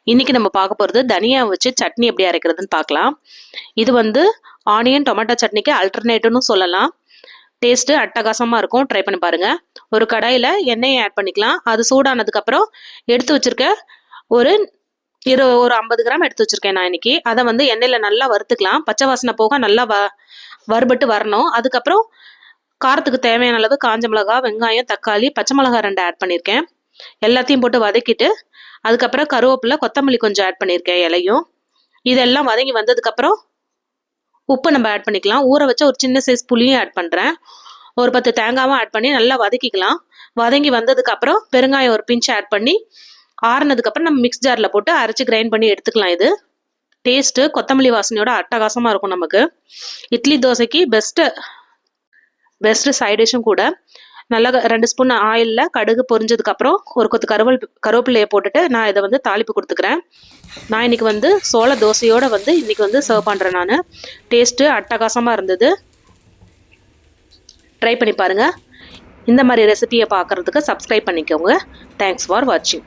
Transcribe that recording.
இன்றைக்கி நம்ம பார்க்க போகிறது தனியா வச்சு சட்னி எப்படி அரைக்கிறதுன்னு பார்க்கலாம். இது வந்து ஆனியன் டொமேட்டோ சட்னிக்கு அல்டர்னேட்டிவ்னு சொல்லலாம். டேஸ்ட்டு அட்டகாசமாக இருக்கும். ட்ரை பண்ணி பாருங்கள். ஒரு கடாயில் எண்ணெயை ஆட் பண்ணிக்கலாம். அது சூடானதுக்கப்புறம் எடுத்து வச்சுருக்க ஒரு ஒரு 50 கிராம் எடுத்து வச்சுருக்கேன் நான் இன்றைக்கி. அதை வந்து எண்ணெயில் நல்லா வறுத்துக்கலாம். பச்சை வாசனை போக நல்லா வறுபட்டு வரணும். அதுக்கப்புறம் காரத்துக்கு தேவையான அளவு காஞ்ச மிளகா, வெங்காயம், தக்காளி, பச்சை மிளகா 2 ஆட் பண்ணியிருக்கேன். எல்லாத்தையும் போட்டு வதக்கிட்டு அதுக்கப்புறம் கருவேப்பிலை, கொத்தமல்லி கொஞ்சம் ஆட் பண்ணியிருக்கேன் இலையும். இதெல்லாம் வதங்கி வந்ததுக்கப்புறம் உப்பு நம்ம ஆட் பண்ணிக்கலாம். ஊற வச்ச ஒரு சின்ன சைஸ் புளியும் ஆட் பண்ணுறேன். ஒரு 10 தேங்காவும் ஆட் பண்ணி நல்லா வதக்கிக்கலாம். வதங்கி வந்ததுக்கப்புறம் பெருங்காயம் ஒரு பிஞ்ச் ஆட் பண்ணி ஆறுனதுக்கப்புறம் நம்ம மிக்ஸ் ஜாரில் போட்டு அரைச்சி கிரைண்ட் பண்ணி எடுத்துக்கலாம். இது டேஸ்ட்டு கொத்தமல்லி வாசனையோட அட்டகாசமாக இருக்கும். நமக்கு இட்லி தோசைக்கு பெஸ்ட்டு சைட் டிஷ்ஷும் கூட. நல்லா 2 ஸ்பூன் ஆயிலில் கடுகு பொரிஞ்சதுக்கப்புறம் ஒரு கொத்து கருவேப்பிலையை போட்டுட்டு நான் இதை வந்து தாளிப்பு கொடுத்துக்கிறேன். நான் இன்றைக்கி வந்து சோள தோசையோடு வந்து இன்றைக்கி வந்து சர்வ் பண்ணுறேன். நான் டேஸ்ட்டு அட்டகாசமாக இருந்தது. ட்ரை பண்ணி பாருங்கள். இந்த மாதிரி ரெசிபியை பார்க்குறதுக்கு சப்ஸ்கிரைப் பண்ணிக்கோங்க. தேங்க்ஸ் ஃபார் வாட்சிங்.